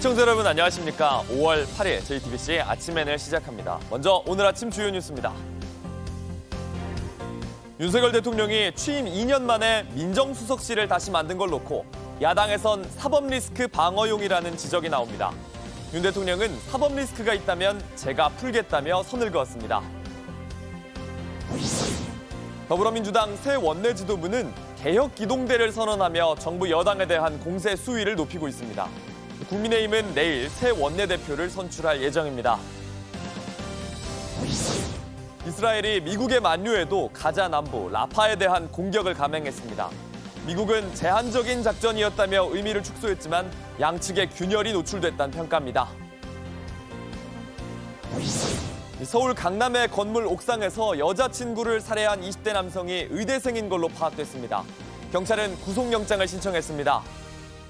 시청자 여러분 안녕하십니까. 5월 8일 JTBC 아침엔을 시작합니다. 먼저 오늘 아침 주요 뉴스입니다. 윤석열 대통령이 취임 2년 만에 민정수석실을 다시 만든 걸 놓고 야당에선 사법 리스크 방어용이라는 지적이 나옵니다. 윤 대통령은 사법 리스크가 있다면 제가 풀겠다며 선을 그었습니다. 더불어민주당 새 원내 지도부는 개혁 기동대를 선언하며 정부 여당에 대한 공세 수위를 높이고 있습니다. 국민의힘은 내일 새 원내대표를 선출할 예정입니다. 이스라엘이 미국의 만류에도 가자 남부 라파에 대한 공격을 감행했습니다. 미국은 제한적인 작전이었다며 의미를 축소했지만 양측의 균열이 노출됐다는 평가입니다. 서울 강남의 건물 옥상에서 여자친구를 살해한 20대 남성이 의대생인 걸로 파악됐습니다. 경찰은 구속영장을 신청했습니다.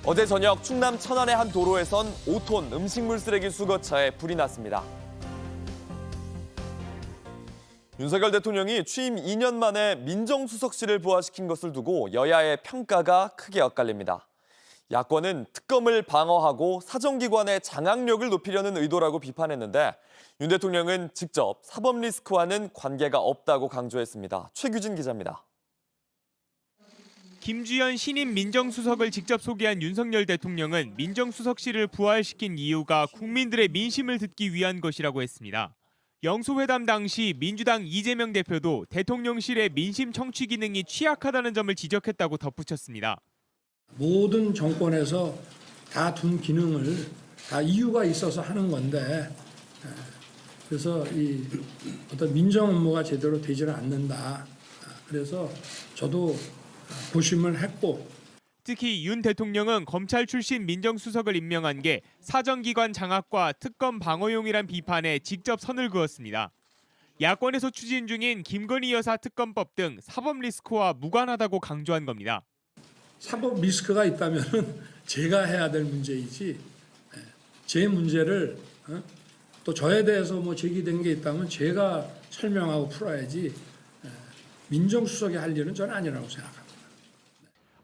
어제 저녁 충남 천안의 한 도로에선 5톤 음식물 쓰레기 수거차에 불이 났습니다. 윤석열 대통령이 취임 2년 만에 민정수석실을 부활시킨 것을 두고 여야의 평가가 크게 엇갈립니다. 야권은 특검을 방어하고 사정기관의 장악력을 높이려는 의도라고 비판했는데 윤 대통령은 직접 사법 리스크와는 관계가 없다고 강조했습니다. 최규진 기자입니다. 김주현 신임 민정수석을 직접 소개한 윤석열 대통령은 민정수석실을 부활시킨 이유가 국민들의 민심을 듣기 위한 것이라고 했습니다. 영수회담 당시 민주당 이재명 대표도 대통령실의 민심 청취 기능이 취약하다는 점을 지적했다고 덧붙였습니다. 모든 정권에서 다 둔 기능을 다 이유가 있어서 하는 건데 그래서 이 어떤 민정 업무가 제대로 되지는 않는다. 그래서 저도 고심을 했고. 특히 윤 대통령은 검찰 출신 민정수석을 임명한 게 사정기관 장악과 특검 방어용이란 비판에 직접 선을 그었습니다. 야권에서 추진 중인 김건희 여사 특검법 등 사법 리스크와 무관하다고 강조한 겁니다. 사법 리스크가 있다면 제가 해야 될 문제이지 제 문제를 또 저에 대해서 뭐 제기된 게 있다면 제가 설명하고 풀어야지 민정수석이 할 일은 저는 아니라고 생각합니다.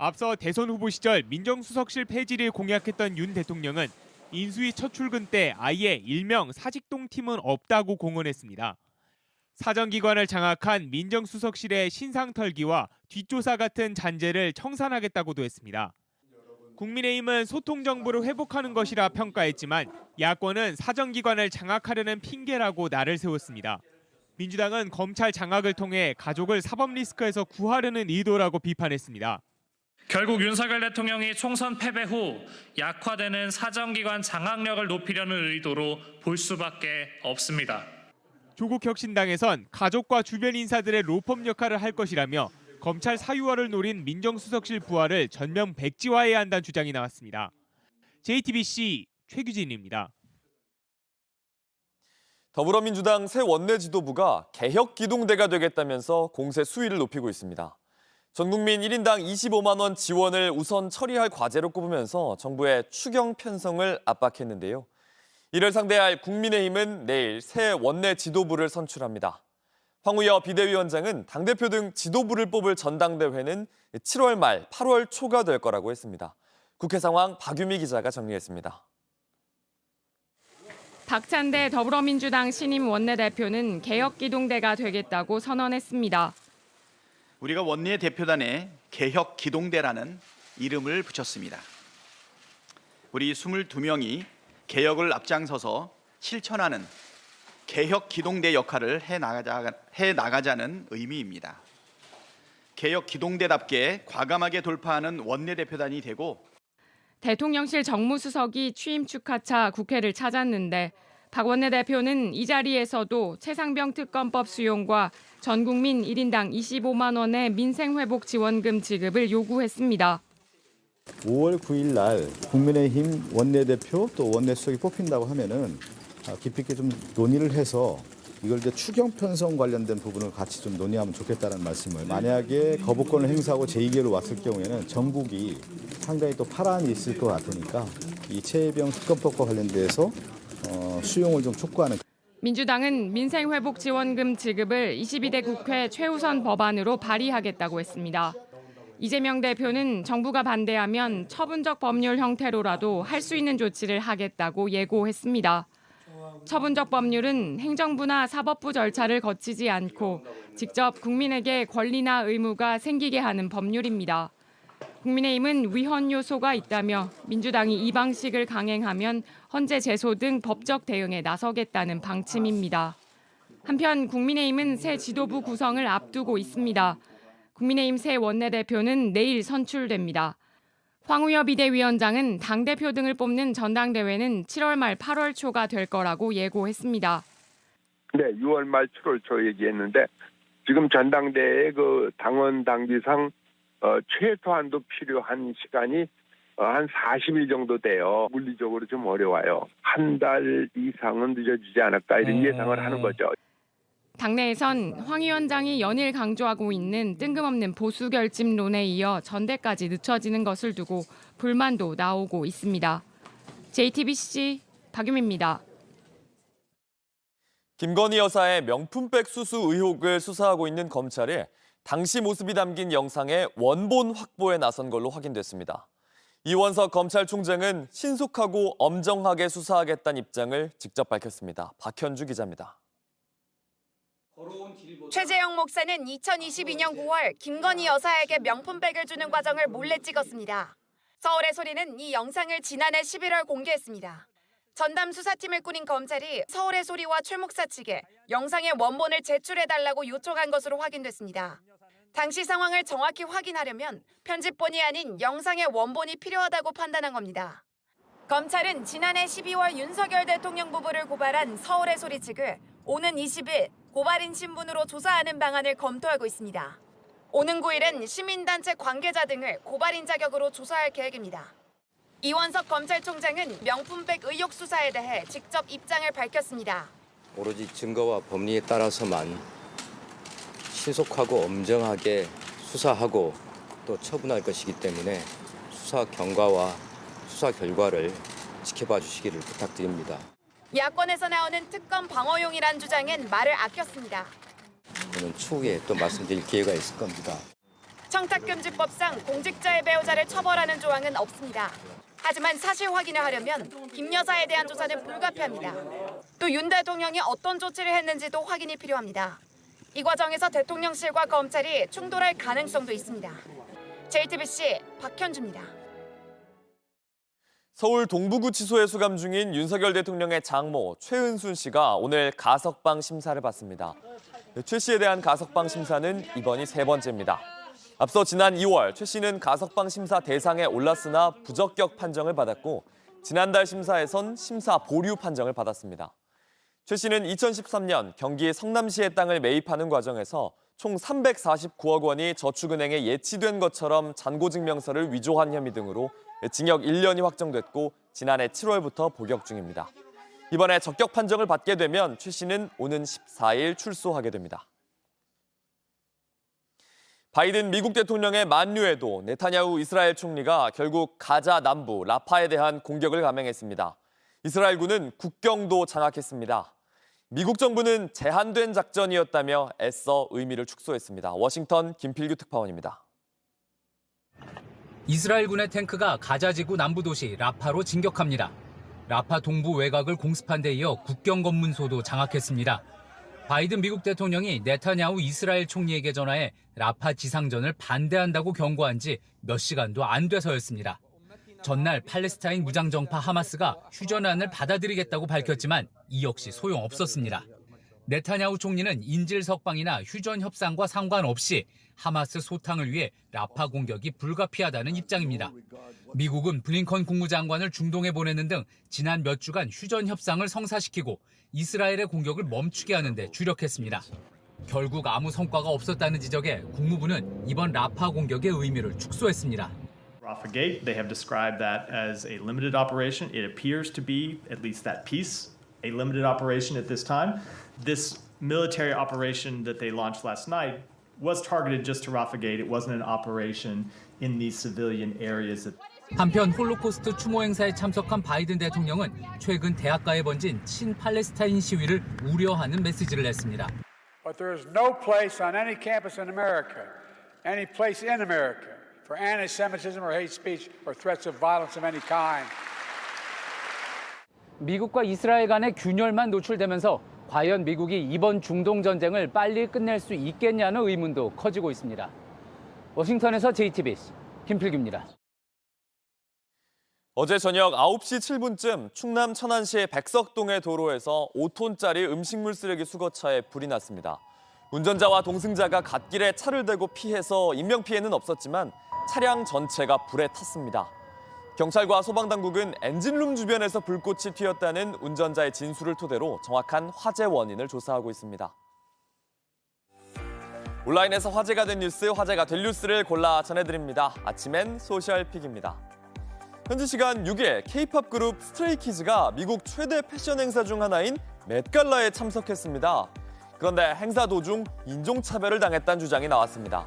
앞서 대선 후보 시절 민정수석실 폐지를 공약했던 윤 대통령은 인수위 첫 출근 때 아예 일명 사직동 팀은 없다고 공언했습니다. 사정기관을 장악한 민정수석실의 신상털기와 뒷조사 같은 잔재를 청산하겠다고도 했습니다. 국민의힘은 소통 정보를 회복하는 것이라 평가했지만 야권은 사정기관을 장악하려는 핑계라고 날을 세웠습니다. 민주당은 검찰 장악을 통해 가족을 사법 리스크에서 구하려는 의도라고 비판했습니다. 결국 윤석열 대통령이 총선 패배 후 약화되는 사정기관 장악력을 높이려는 의도로 볼 수밖에 없습니다. 조국 혁신당에선 가족과 주변 인사들의 로펌 역할을 할 것이라며 검찰 사유화를 노린 민정수석실 부활을 전면 백지화해야 한다는 주장이 나왔습니다. JTBC 최규진입니다. 더불어민주당 새 원내 지도부가 개혁 기동대가 되겠다면서 공세 수위를 높이고 있습니다. 전 국민 1인당 25만 원 지원을 우선 처리할 과제로 꼽으면서 정부의 추경 편성을 압박했는데요. 이를 상대할 국민의힘은 내일 새 원내 지도부를 선출합니다. 황우여 비대위원장은 당대표 등 지도부를 뽑을 전당대회는 7월 말 8월 초가 될 거라고 했습니다. 국회 상황 박유미 기자가 정리했습니다. 박찬대 더불어민주당 신임 원내대표는 개혁기동대가 되겠다고 선언했습니다. 우리가 원내대표단에 개혁기동대라는 이름을 붙였습니다. 우리 22명이 개혁을 앞장서서 실천하는 개혁기동대 역할을 해 나가자는 의미입니다. 개혁기동대답게 과감하게 돌파하는 원내대표단이 되고 대통령실 정무수석이 취임 축하차 국회를 찾았는데 박 원내대표는 이 자리에서도 최상병 특검법 수용과 전 국민 1인당 25만 원의 민생회복 지원금 지급을 요구했습니다. 5월 9일 날 국민의힘 원내대표 또 원내수석이 뽑힌다고 하면은 깊이 있게 좀 논의를 해서 이걸 이제 추경 편성 관련된 부분을 같이 좀 논의하면 좋겠다는 말씀을. 만약에 거부권을 행사하고 제2기회로 왔을 경우에는 전국이 상당히 또 파란이 있을 것 같으니까 이 최혜병 특검법과 관련돼서 수용을 좀 촉구하는. 민주당은 민생회복 지원금 지급을 22대 국회 최우선 법안으로 발의하겠다고 했습니다. 이재명 대표는 정부가 반대하면 처분적 법률 형태로라도 할 수 있는 조치를 하겠다고 예고했습니다. 처분적 법률은 행정부나 사법부 절차를 거치지 않고 직접 국민에게 권리나 의무가 생기게 하는 법률입니다. 국민의힘은 위헌 요소가 있다며 민주당이 이 방식을 강행하면 헌재 제소 등 법적 대응에 나서겠다는 방침입니다. 한편 국민의힘은 새 지도부 구성을 앞두고 있습니다. 국민의힘 새 원내대표는 내일 선출됩니다. 황우여 비대위원장은 당대표 등을 뽑는 전당대회는 7월 말 8월 초가 될 거라고 예고했습니다. 네, 6월 말 7월 초 얘기했는데 지금 전당대회 그 당원 당비상 최소한도 필요한 시간이 한 40일 정도 돼요. 물리적으로 좀 어려워요. 한 달 이상은 늦어지지 않을까 이런 예상을 하는 거죠. 당내에선 황 위원장이 연일 강조하고 있는 뜬금없는 보수 결집론에 이어 전대까지 늦춰지는 것을 두고 불만도 나오고 있습니다. JTBC 박유미입니다. 김건희 여사의 명품백 수수 의혹을 수사하고 있는 검찰이 당시 모습이 담긴 영상의 원본 확보에 나선 걸로 확인됐습니다. 이원석 검찰총장은 신속하고 엄정하게 수사하겠다는 입장을 직접 밝혔습니다. 박현주 기자입니다. 최재형 목사는 2022년 9월 김건희 여사에게 명품백을 주는 과정을 몰래 찍었습니다. 서울의 소리는 이 영상을 지난해 11월 공개했습니다. 전담 수사팀을 꾸린 검찰이 서울의 소리와 최 목사 측에 영상의 원본을 제출해달라고 요청한 것으로 확인됐습니다. 당시 상황을 정확히 확인하려면 편집본이 아닌 영상의 원본이 필요하다고 판단한 겁니다. 검찰은 지난해 12월 윤석열 대통령 부부를 고발한 서울의 소리 측을 오는 20일 고발인 신분으로 조사하는 방안을 검토하고 있습니다. 오는 9일은 시민단체 관계자 등을 고발인 자격으로 조사할 계획입니다. 이원석 검찰총장은 명품백 의혹 수사에 대해 직접 입장을 밝혔습니다. 오로지 증거와 법리에 따라서만 신속하고 엄정하게 수사하고 또 처분할 것이기 때문에 수사 경과와 수사 결과를 지켜봐 주시기를 부탁드립니다. 야권에서 나오는 특검 방어용이란 주장엔 말을 아꼈습니다. 저는 추후에 또 말씀드릴 기회가 있을 겁니다. 청탁금지법상 공직자의 배우자를 처벌하는 조항은 없습니다. 하지만 사실 확인을 하려면 김 여사에 대한 조사는 불가피합니다. 또 윤 대통령이 어떤 조치를 했는지도 확인이 필요합니다. 이 과정에서 대통령실과 검찰이 충돌할 가능성도 있습니다. JTBC 박현주입니다. 서울 동부구치소에 수감 중인 윤석열 대통령의 장모 최은순 씨가 오늘 가석방 심사를 받습니다. 최 씨에 대한 가석방 심사는 이번이 세 번째입니다. 앞서 지난 2월 최 씨는 가석방 심사 대상에 올랐으나 부적격 판정을 받았고 지난달 심사에선 심사 보류 판정을 받았습니다. 최 씨는 2013년 경기 성남시의 땅을 매입하는 과정에서 총 349억 원이 저축은행에 예치된 것처럼 잔고증명서를 위조한 혐의 등으로 징역 1년이 확정됐고 지난해 7월부터 복역 중입니다. 이번에 적격 판정을 받게 되면 최 씨는 오는 14일 출소하게 됩니다. 바이든 미국 대통령의 만류에도 네타냐후 이스라엘 총리가 결국 가자 남부 라파에 대한 공격을 감행했습니다. 이스라엘군은 국경도 장악했습니다. 미국 정부는 제한된 작전이었다며 애써 의미를 축소했습니다. 워싱턴 김필규 특파원입니다. 이스라엘군의 탱크가 가자지구 남부 도시 라파로 진격합니다. 라파 동부 외곽을 공습한 데 이어 국경 검문소도 장악했습니다. 바이든 미국 대통령이 네타냐후 이스라엘 총리에게 전화해 라파 지상전을 반대한다고 경고한 지 몇 시간도 안 돼서였습니다. 전날 팔레스타인 무장정파 하마스가 휴전안을 받아들이겠다고 밝혔지만 이 역시 소용없었습니다. 네타냐후 총리는 인질 석방이나 휴전 협상과 상관없이 하마스 소탕을 위해 라파 공격이 불가피하다는 입장입니다. 미국은 블링컨 국무장관을 중동에 보내는 등 지난 몇 주간 휴전 협상을 성사시키고 이스라엘의 공격을 멈추게 하는 데 주력했습니다. 결국 아무 성과가 없었다는 지적에 국무부는 이번 라파 공격의 의미를 축소했습니다. Rafah Gate, they have described that as a limited operation. It appears to be, at least that piece, a limited operation at this time. This military operation that they launched last night was targeted just to Rafah Gate. It wasn't an operation in these civilian areas. 한편 홀로코스트 추모 행사에 참석한 바이든 대통령은 최근 대학가에 번진 친팔레스타인 시위를 우려하는 메시지를 냈습니다. But there is no place on any campus in America, any place in America, for anti-Semitism or hate speech or threats of violence of any kind. 미국과 이스라엘 간의 균열만 노출되면서 과연 미국이 이번 중동 전쟁을 빨리 끝낼 수 있겠냐는 의문도 커지고 있습니다. 워싱턴에서 JTBC 김필규입니다. 어제 저녁 9시 7분쯤 충남 천안시 백석동의 도로에서 5톤짜리 음식물 쓰레기 수거차에 불이 났습니다. 운전자와 동승자가 갓길에 차를 대고 피해서 인명피해는 없었지만 차량 전체가 불에 탔습니다. 경찰과 소방당국은 엔진룸 주변에서 불꽃이 튀었다는 운전자의 진술을 토대로 정확한 화재 원인을 조사하고 있습니다. 온라인에서 화제가 된 뉴스, 화제가 될 뉴스를 골라 전해드립니다. 아침엔 소셜픽입니다. 현지 시간 6일 K-팝 그룹 스트레이키즈가 미국 최대 패션 행사 중 하나인 맷갈라에 참석했습니다. 그런데 행사 도중 인종차별을 당했다는 주장이 나왔습니다.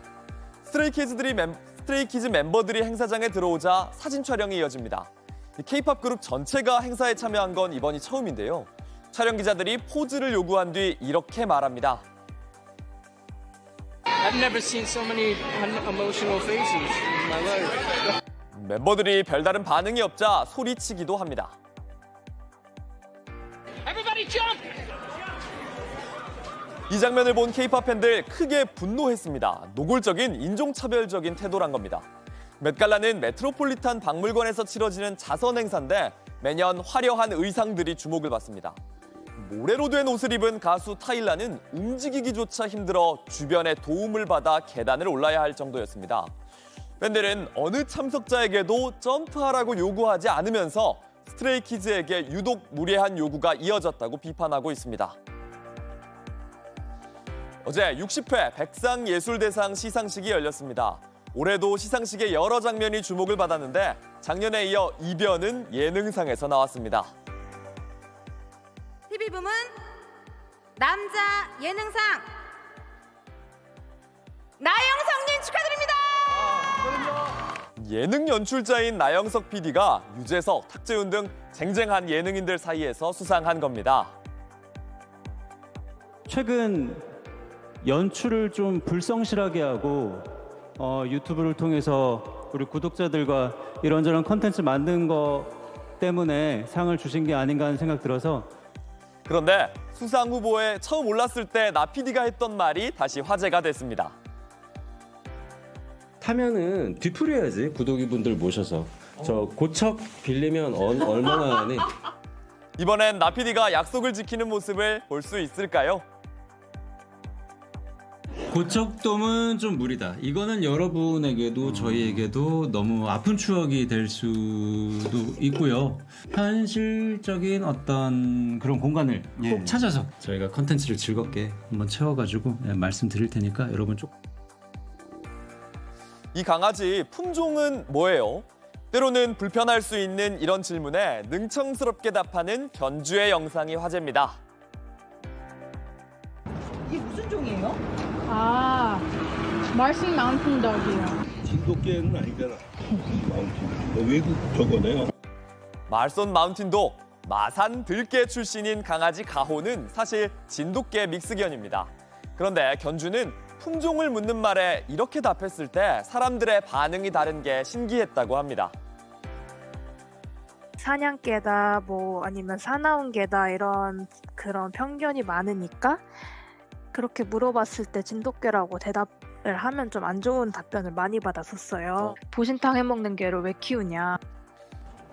스트레이키즈 멤버들이 행사장에 들어오자 사진 촬영이 이어집니다. K-팝 그룹 전체가 행사에 참여한 건 이번이 처음인데요. 촬영 기자들이 포즈를 요구한 뒤 이렇게 말합니다. I've never seen so many unemotional faces in my life. 멤버들이 별다른 반응이 없자 소리치기도 합니다. Everybody jump! 이 장면을 본 K-팝 팬들 크게 분노했습니다. 노골적인 인종차별적인 태도란 겁니다. 맷갈라는 메트로폴리탄 박물관에서 치러지는 자선 행사인데 매년 화려한 의상들이 주목을 받습니다. 모래로 된 옷을 입은 가수 타일라는 움직이기조차 힘들어 주변의 도움을 받아 계단을 올라야 할 정도였습니다. 팬들은 어느 참석자에게도 점프하라고 요구하지 않으면서 스트레이키즈에게 유독 무례한 요구가 이어졌다고 비판하고 있습니다. 어제 60회 백상예술대상 시상식이 열렸습니다. 올해도 시상식의 여러 장면이 주목을 받았는데 작년에 이어 이변은 예능상에서 나왔습니다. TV 부문 남자 예능상 나영석님 축하드립니다. 예능 연출자인 나영석 PD가 유재석, 탁재훈 등 쟁쟁한 예능인들 사이에서 수상한 겁니다. 최근 연출을 좀 불성실하게 하고 유튜브를 통해서 우리 구독자들과 이런저런 콘텐츠 만든 거 때문에 상을 주신 게 아닌가 하는 생각 들어서 그런데 수상 후보에 처음 올랐을 때 나 PD가 했던 말이 다시 화제가 됐습니다. 타면은 뒤풀이해야지 구독이분들 모셔서 저 고척 빌리면 얼마나 하니? 이번엔 나 PD가 약속을 지키는 모습을 볼 수 있을까요? 고척돔은 좀 무리다. 이거는 여러분에게도 저희에게도 너무 아픈 추억이 될 수도 있고요. 현실적인 어떤 그런 공간을 꼭 찾아서 저희가 컨텐츠를 즐겁게 한번 채워가지고 말씀드릴 테니까 여러분 좀. 이 강아지 품종은 뭐예요? 때로는 불편할 수 있는 이런 질문에 능청스럽게 답하는 견주의 영상이 화제입니다. 이게 무슨 종이에요? 아, 마르신 마운틴 덕이요. 진돗개는 아니잖아. 마운틴. 외국 저거네요. 말손 마운틴독, 마산 들개 출신인 강아지 가호는 사실 진돗개 믹스견입니다. 그런데 견주는 품종을 묻는 말에 이렇게 답했을 때 사람들의 반응이 다른 게 신기했다고 합니다. 사냥개다 뭐 아니면 사나운개다 이런 그런 편견이 많으니까 그렇게 물어봤을 때 진돗개라고 대답을 하면 좀 안 좋은 답변을 많이 받았었어요. 보신탕 해먹는 개를 왜 키우냐.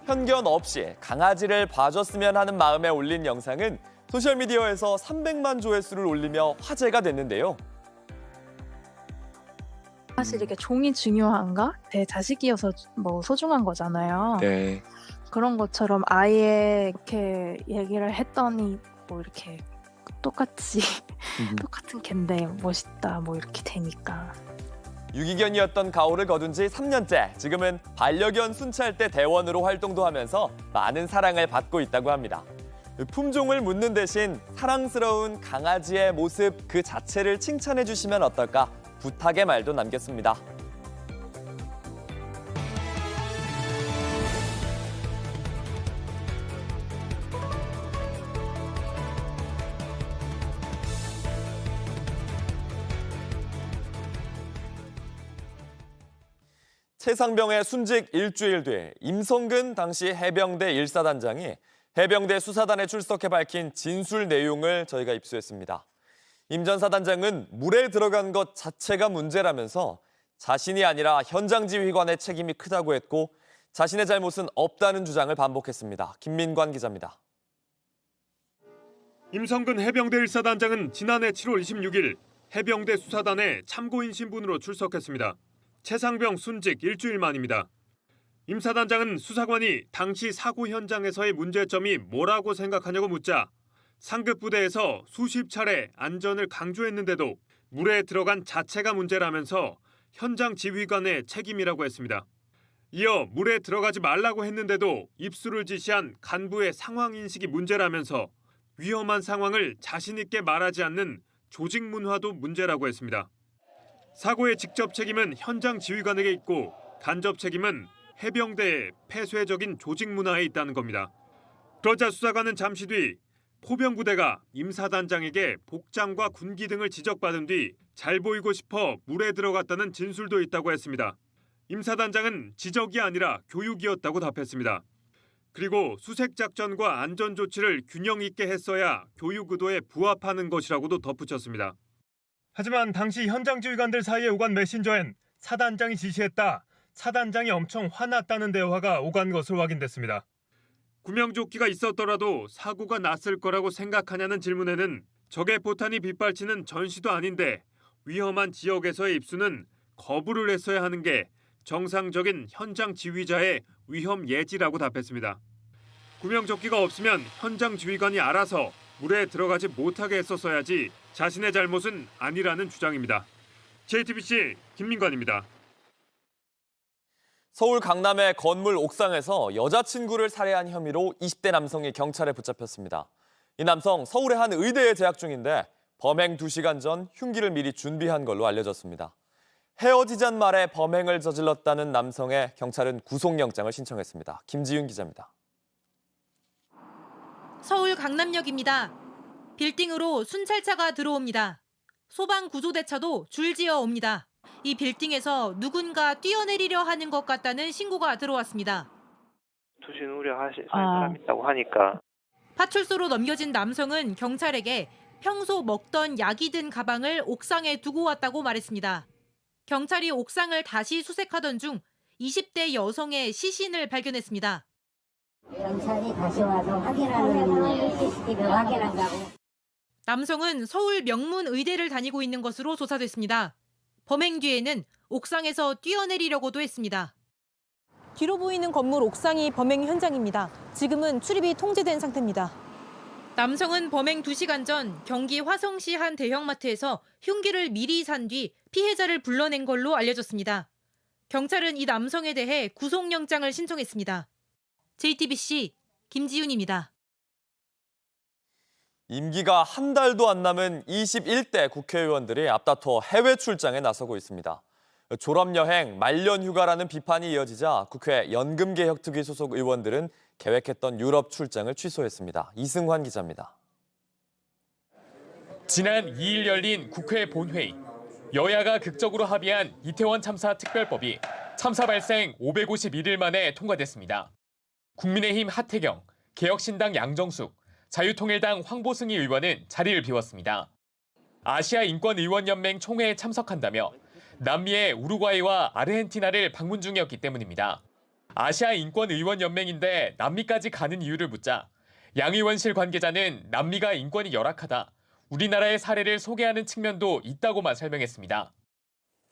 편견 없이 강아지를 봐줬으면 하는 마음에 올린 영상은 소셜미디어에서 300만 조회수를 올리며 화제가 됐는데요. 사실 이게 종이 중요한가? 내 자식이어서 뭐 소중한 거잖아요. 네. 그런 것처럼 아예 이렇게 얘기를 했더니 뭐 이렇게 똑같이 똑같은 갠데 멋있다 뭐 이렇게 되니까. 유기견이었던 가오를 거둔 지 3년째, 지금은 반려견 순찰대 대원으로 활동도 하면서 많은 사랑을 받고 있다고 합니다. 품종을 묻는 대신 사랑스러운 강아지의 모습 그 자체를 칭찬해 주시면 어떨까 부탁의 말도 남겼습니다. 최상병의 순직 일주일 뒤 임성근 당시 해병대 1사단장이 해병대 수사단에 출석해 밝힌 진술 내용을 저희가 입수했습니다. 임 전 사단장은 물에 들어간 것 자체가 문제라면서 자신이 아니라 현장 지휘관의 책임이 크다고 했고 자신의 잘못은 없다는 주장을 반복했습니다. 김민관 기자입니다. 임성근 해병대 1사단장은 지난해 7월 26일 해병대 수사단에 참고인 신분으로 출석했습니다. 최상병 순직 일주일 만입니다. 임 사단장은 수사관이 당시 사고 현장에서의 문제점이 뭐라고 생각하냐고 묻자 상급 부대에서 수십 차례 안전을 강조했는데도 물에 들어간 자체가 문제라면서 현장 지휘관의 책임이라고 했습니다. 이어 물에 들어가지 말라고 했는데도 입수를 지시한 간부의 상황 인식이 문제라면서 위험한 상황을 자신 있게 말하지 않는 조직 문화도 문제라고 했습니다. 사고의 직접 책임은 현장 지휘관에게 있고 간접 책임은 해병대의 폐쇄적인 조직 문화에 있다는 겁니다. 그러자 수사관은 잠시 뒤 포병부대가 임 사단장에게 복장과 군기 등을 지적받은 뒤 잘 보이고 싶어 물에 들어갔다는 진술도 있다고 했습니다. 임 사단장은 지적이 아니라 교육이었다고 답했습니다. 그리고 수색작전과 안전조치를 균형 있게 했어야 교육 의도에 부합하는 것이라고도 덧붙였습니다. 하지만 당시 현장 지휘관들 사이에 오간 메신저엔 사단장이 지시했다, 사단장이 엄청 화났다는 대화가 오간 것으로 확인됐습니다. 구명조끼가 있었더라도 사고가 났을 거라고 생각하냐는 질문에는 적의 포탄이 빗발치는 전시도 아닌데 위험한 지역에서의 입수는 거부를 했어야 하는 게 정상적인 현장 지휘자의 위험 예지라고 답했습니다. 구명조끼가 없으면 현장 지휘관이 알아서 물에 들어가지 못하게 했었어야지 자신의 잘못은 아니라는 주장입니다. JTBC 김민관입니다. 서울 강남의 건물 옥상에서 여자친구를 살해한 혐의로 20대 남성이 경찰에 붙잡혔습니다. 이 남성 서울의 한 의대에 재학 중인데 범행 2시간 전 흉기를 미리 준비한 걸로 알려졌습니다. 헤어지잔 말에 범행을 저질렀다는 남성의 경찰은 구속영장을 신청했습니다. 김지윤 기자입니다. 서울 강남역입니다. 빌딩으로 순찰차가 들어옵니다. 소방구조대차도 줄지어 옵니다. 이 빌딩에서 누군가 뛰어내리려 하는 것 같다는 신고가 들어왔습니다. 투신 우려하실 사람이 있다고 하니까. 파출소로 넘겨진 남성은 경찰에게 평소 먹던 약이 든 가방을 옥상에 두고 왔다고 말했습니다. 경찰이 옥상을 다시 수색하던 중 20대 여성의 시신을 발견했습니다. 경찰이 다시 와서 확인하는 CCTV를 확인한다고. 남성은 서울 명문의대를 다니고 있는 것으로 조사됐습니다. 범행 뒤에는 옥상에서 뛰어내리려고도 했습니다. 뒤로 보이는 건물 옥상이 범행 현장입니다. 지금은 출입이 통제된 상태입니다. 남성은 범행 2시간 전 경기 화성시 한 대형마트에서 흉기를 미리 산 뒤 피해자를 불러낸 걸로 알려졌습니다. 경찰은 이 남성에 대해 구속영장을 신청했습니다. JTBC 김지윤입니다. 임기가 한 달도 안 남은 21대 국회의원들이 앞다퉈 해외 출장에 나서고 있습니다. 졸업여행, 말년휴가라는 비판이 이어지자 국회 연금개혁특위 소속 의원들은 계획했던 유럽 출장을 취소했습니다. 이승환 기자입니다. 지난 2일 열린 국회 본회의. 여야가 극적으로 합의한 이태원 참사 특별법이 참사 발생 551일 만에 통과됐습니다. 국민의힘 하태경, 개혁신당 양정숙, 자유통일당 황보승희 의원은 자리를 비웠습니다. 아시아인권의원연맹 총회에 참석한다며 남미의 우루과이와 아르헨티나를 방문 중이었기 때문입니다. 아시아인권의원연맹인데 남미까지 가는 이유를 묻자 양 의원실 관계자는 남미가 인권이 열악하다, 우리나라의 사례를 소개하는 측면도 있다고만 설명했습니다.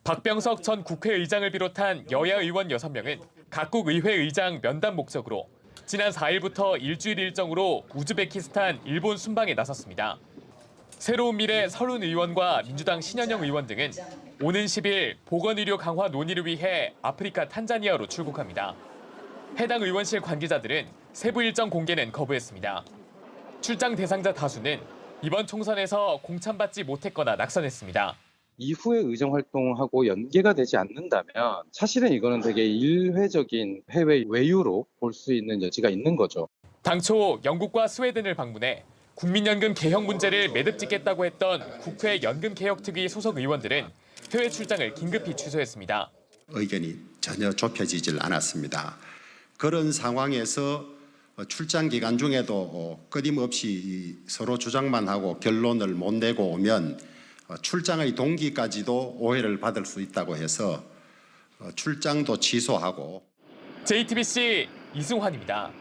박병석 전 국회의장을 비롯한 여야 의원 6명은 각국 의회 의장 면담 목적으로 지난 4일부터 일주일 일정으로 우즈베키스탄, 일본 순방에 나섰습니다. 새로운 미래 설훈 의원과 민주당 신현영 의원 등은 오는 10일 보건의료 강화 논의를 위해 아프리카 탄자니아로 출국합니다. 해당 의원실 관계자들은 세부 일정 공개는 거부했습니다. 출장 대상자 다수는 이번 총선에서 공천받지 못했거나 낙선했습니다. 이후의 의정 활동하고 연계가 되지 않는다면 사실은 이거는 되게 일회적인 해외 외유로 볼 수 있는 여지가 있는 거죠. 당초 영국과 스웨덴을 방문해 국민연금 개혁 문제를 매듭 짓겠다고 했던 국회 연금개혁특위 소속 의원들은 해외 출장을 긴급히 취소했습니다. 의견이 전혀 좁혀지질 않았습니다. 그런 상황에서 출장 기간 중에도 끊임없이 서로 주장만 하고 결론을 못 내고 오면 출장의 동기까지도 오해를 받을 수 있다고 해서 출장도 취소하고. JTBC 이승환입니다.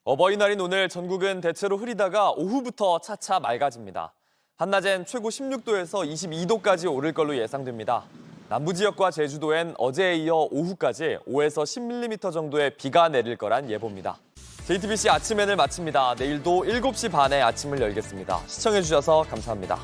어버이날인 오늘 전국은 대체로 흐리다가 오후부터 차차 맑아집니다. 한낮엔 최고 16도에서 22도까지 오를 걸로 예상됩니다. 남부 지역과 제주도엔 어제에 이어 오후까지 5에서 10mm 정도의 비가 내릴 거란 예보입니다. JTBC 아침엔을 마칩니다. 내일도 7시 반에 아침을 열겠습니다. 시청해주셔서 감사합니다.